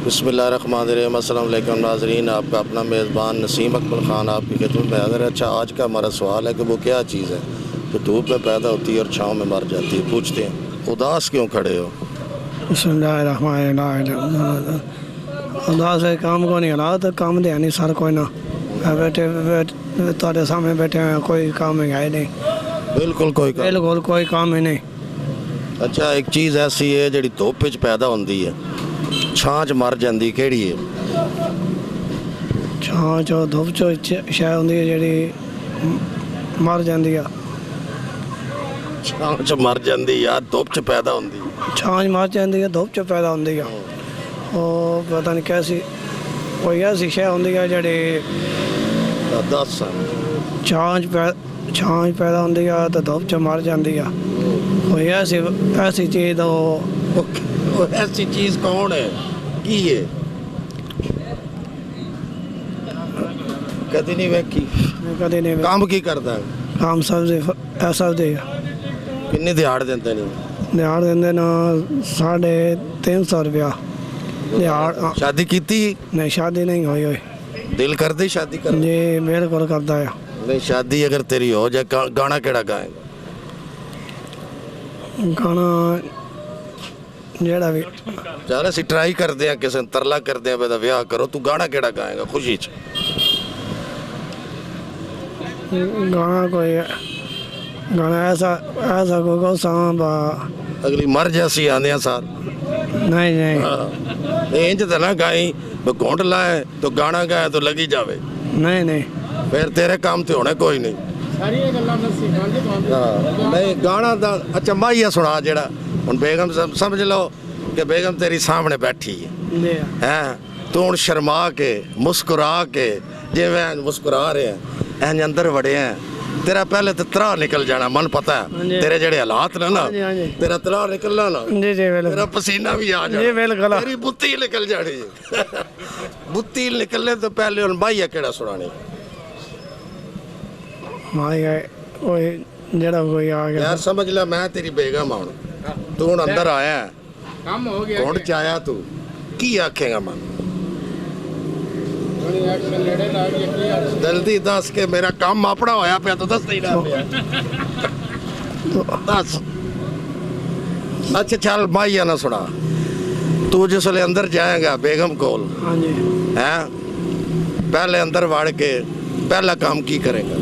बिस्मिल्लाहिर्रहमानिर्रहीम। अस्सलाम वालेकुम नाज़रीन, आपका अपना मेज़बान नसीम अकमल ख़ान आपकी खिदमत में हाज़िर है। अच्छा, आज का हमारा सवाल है कि वो क्या चीज़ है जो धूप में पैदा होती है और छाँव में मर जाती है। पूछते हैं, उदास क्यों खड़े हो? उदास है काम को नहीं हला तो काम दे नहीं सर कोई ना बैठे थोड़े सामने बैठे हैं, कोई काम है नहीं, बिल्कुल बिल्कुल कोई काम ही नहीं। अच्छा, एक चीज़ ऐसी है जी धुप विच पैदा होती है, छाँ च मर जाती, केड़ी है? छां चो धुप चो शै होंदी है जेह्ड़ी मर जाती है। छाँ च मर जाती यार, धुप च पैदा होती। छां च मर जाती है, धुप च पैदा होंदी है। ਉਹ ਪਤਾ ਨਹੀਂ कैसी कोई ऐसी शै होंदी है जेह्ड़ी दस छां च पैदा होंदी है तो धुप च मर जाती है। कोई ऐसी चीज़ ऐसी चीज़ कौन है, की है? कदी नहीं वेखी, कदे नहीं। काम की करता है? काम सब्जी सब्जी किन्नी दिहाड़ देंदे ने? दिहाड़ देंदे ना 350 रुपया दिहाड़। शादी कीती? नहीं, शादी नहीं हुई हुई। दिल करदी शादी कर? जी बिल्कुल करता है। नहीं, शादी अगर तेरी हो जाए, गाना केड़ा गाएगा? गाना जेड़ा भी चल असीं ट्राई करदे हैं, किसे तरला करदे हैं बेदा विआह करो, तू गाना केड़ा गाएगा खुशी च? गाना ऐसा कोई को सांबा अगली मर जैसी आंदे हैं सार। नहीं नहीं इंज तो ना गाई घुंट लाए तो गाना गाए तो लगी जावे। नहीं नहीं फिर तेरे काम ते होने कोई नहीं। नहीं गाना दा अच्छा माइया सुना जेड़ा हुन बेगम समझ लो कि बेगम तेरी सामने बैठी है हैं, तू हुन शर्मा के मुस्कुरा के जिवें मुस्कुरा रहे हैं इंज अंदर वड़े हैं, तेरा पहले तो त्राह निकल जाना, मन पता है तेरे जेड़े हालात ने ना, तेरा त्राह निकलना ना, जी जी तेरा पसीना भी आ जी बिल्कुल, जाना, तेरी बुत्ती निकल जानी बुत्ती निकलने तो पहले हुन माइया केड़ा सुनानी? माई गए कोई जेड़ा कोई आ गया। यार समझ ले मैं तेरी बेगम हूं, तू हुन अंदर आया काम हो गया, घुंट च आया, तू की आखेगा? मन जल्दी दस के मेरा काम अपना होया पे तो दस नहीं ना दस। अच्छा चल माइया ना सुना, तू जिसले अंदर जाएगा बेगम कोल हैं, पहले अंदर वाड़ के पहला काम की करेगा?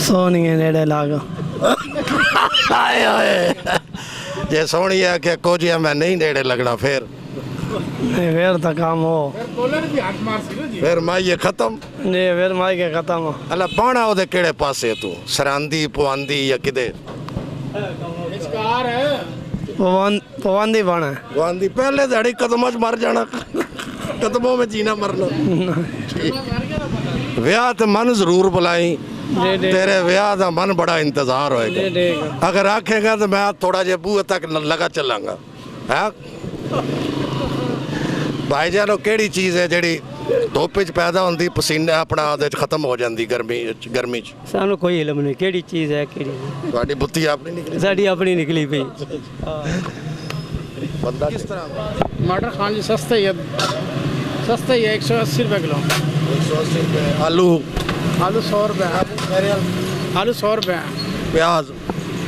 सोनी है नेड़े लाग आए आए जे सोनी है कि कोजिया मैं नहीं नेड़े लगना, फिर फिर तो काम हो, फिर माइये खत्म जी फिर माई के खत्म। अल्लाह बाणा ओदे केड़े पासे तू, सरांदी पवांदी या किदे? पवांदी बना पवांदी पहले दाड़ी कदमों च मर जाना कदमों में जीना मरना। विआह ते मन जरूर बुलाई, तेरे विआह दा मन बड़ा इंतजार होएगा। अगर आखेगा तो मैं थोड़ा जे बूहे तक लगा चलांगा। है भाईजान, केड़ी चीज़ है जेड़ी धुप च पैदा होंदी, पसीने अपना ओहदे च खत्म हो जाती गर्मी च? सानू कोई इल्म नहीं केड़ी चीज़ है केड़ी नहीं। तुहाडी बुत्ती अपनी निकली? साडी अपनी निकली पई। बंदा किस तरह? मटर खान जी सस्ता ही है 180 रुपये किलो। 180 रुपये। आलू 100 रुपये, आलू 100 रुपये, प्याज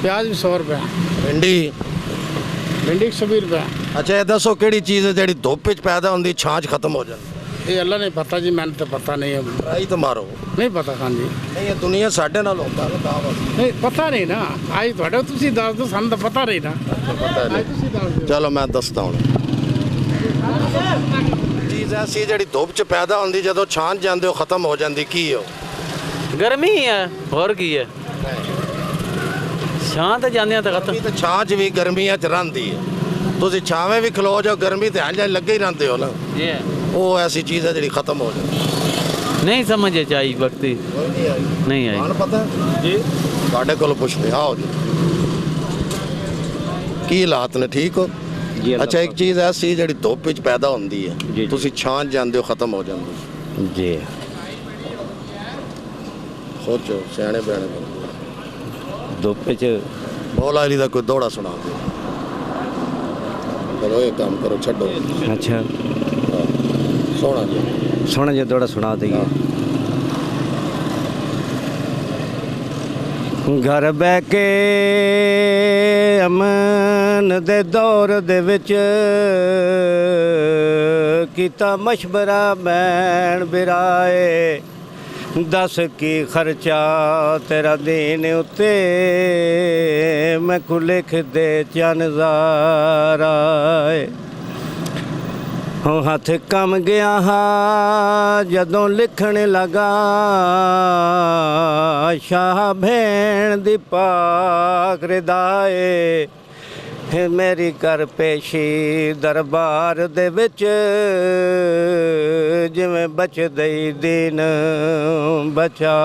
भी 100 रुपये, भिंडी 120 रुपये। अच्छा ये दसो केड़ी चीज़ है जेड़ी धुप च पैदा होंदी, छां च खत्म हो जाती? ये अल्लाह नहीं पता जी, मैंने तो पता नहीं है। ट्राई तो मारो। नहीं पता खान जी, नहीं ये दुनिया साढ़े नाल होंदा ना दावत। नहीं पता नहीं ना, आज थोड़े तुसी दस दो, सानू तो पता नहीं ना। पता आज तुसी दस दो। चलो मैं दसदा हूँ। चीज़ ऐसी जेड़ी धुप च पैदा होंदी जदों छां च जांदे हो खत्म हो जाती, की हो? गर्मी है और की है, छां ते जांदे तो खत्म। तो छां च भी गर्मियां च रहिंदी है, तुसीं छावें भी खलो जाओ गर्मी ते हां लगे ही रहिंदे हो ना। वो ऐसी चीज़ है जेड़ी खत्म हो जाती। नहीं समझ आई वक्त नहीं आई। कौन पता जी? तुहाडे कोल पुछदे, आओ जी की हालात ने, ठीक हो? अच्छा एक चीज़ ऐसी जेड़ी धुप च पैदा होंदी है, तुसीं छां च जांदे हो खत्म हो जाती जी। सोचो सियाने बयाने धुप च मौला अली दा कोई दौड़ा सुना दो। चलो एक काम करो छो अच्छा सोना जी सोना जी थोड़ा सुना दईए घर बह के अमन दे दौर दे विच कीता मशवरा बैन बिराए दस की खर्चा तेरा दीन उत्ते मैं को लिख दे चनजाराए हो हथ कम गया हा जदों लिखण लगा शाह भेण दी पाक रिदाए मेरी कर पेशी दरबार दे विच जिवें बचदे दीन बचा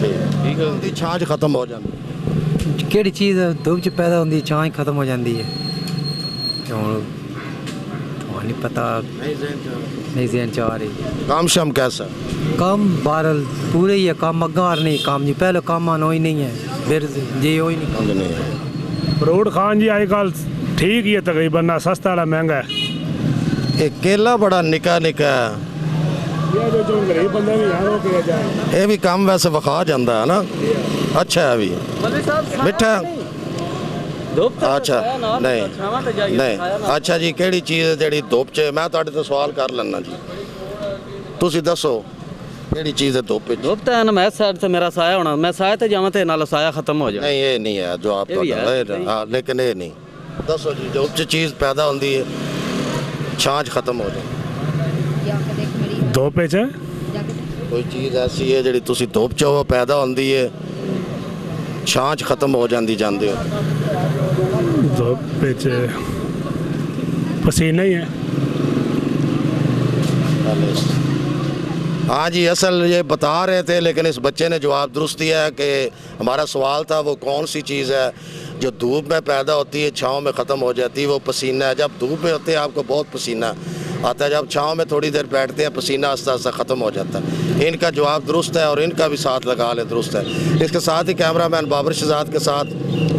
ठीक है दी छांच खत्म हो जाती ਕਿਹੜੀ ਚੀਜ਼ ਧੁੱਪ ਚ ਪੈਦਾ ਹੁੰਦੀ ਛਾਂ ਹੀ ਖਤਮ ਹੋ ਜਾਂਦੀ ਹੈ ਹੁਣ ਤੁਹਾਨੂੰ ਨਹੀਂ ਪਤਾ ਨਹੀਂ ਜ਼ਿਹਨ ਚ ਆ ਰਹੀ काम शाम कैसा ਕੰਮ ਬਾਰਲ ਪੂਰੇ ਹੀ ਹੈ ਕੰਮ ਅੱਗਾਰ ਨਹੀਂ ਕੰਮ ਜੀ ਪਹਿਲੇ ਕੰਮ ਆਨੋ ਹੀ ਨਹੀਂ ਹੈ ਫਿਰ ਜੇ ਹੋਈ ਨਹੀਂ अंग नहीं है फ्रूट खान जी अजकल ठीक ही है तकरीबन ना सस्ता वाला महंगा है ये केला बड़ा निका निका है ये जो गरीब बंदा भी यहाँ रोके जाए ये भी काम वैसे विखा जाता है ना अच्छा है भी मिठा अच्छा नहीं नहीं अच्छा जी ਕਿਹੜੀ ਚੀਜ਼ ਹੈ ਜਿਹੜੀ ਧੁੱਪ 'ਚ ਮੈਂ ਤੁਹਾਡੇ ਤੋਂ ਸਵਾਲ ਕਰ ਲੈਣਾ ਜੀ ਤੁਸੀਂ ਦੱਸੋ ਕਿਹੜੀ ਚੀਜ਼ ਹੈ ਧੁੱਪ 'ਚ धूप तो मैं साइड से मेरा साया होना मैं साया ते जावां ते नाल साया खत्म हो जाए नहीं ये नहीं है जो आप ये भी है, हाँ लेकिन ये नहीं दसो जी धुੱਪ 'ਚ चीज़ पैदा होती है छांच खत्म हो जाए धोपे च कोई चीज़ ऐसी है ਜਿਹੜੀ ਤੁਸੀਂ ਧੁੱਪ 'ਚ ਉਹ ਪੈਦਾ ਹੁੰਦੀ ਹੈ ਛਾਂਚ ਖਤਮ ਹੋ ਜਾਂਦੀ ਜਾਂਦੇ ਹੋ धोपे च पसीना ही है हाँ जी असल ये बता रहे थे लेकिन इस बच्चे ने जवाब दुरुस्त दिया है कि हमारा सवाल था वो कौन सी चीज़ है जो धूप में पैदा होती है छाँव में ख़त्म हो जाती है वो पसीना है जब धूप में होते हैं आपको बहुत पसीना आता है जब छाँव में थोड़ी देर बैठते हैं पसीना आस्ता आस्ता ख़त्म हो जाता है इनका जवाब दुरुस्त है और इनका भी साथ लगा लें दुरुस्त है इसके साथ ही कैमरामैन बाबर शहजाद के साथ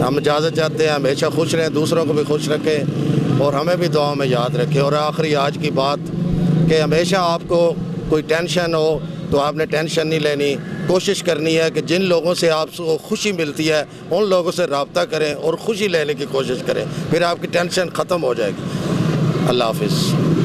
हम इजाज़त चाहते हैं हमेशा खुश रहें दूसरों को भी खुश रखें और हमें भी दुआओं में याद रखें और आखिरी आज की बात कि हमेशा आपको कोई टेंशन हो तो आपने टेंशन नहीं लेनी कोशिश करनी है कि जिन लोगों से आपको खुशी मिलती है उन लोगों से रब्ता करें और खुशी लेने की कोशिश करें फिर आपकी टेंशन ख़त्म हो जाएगी अल्लाह हाफिज़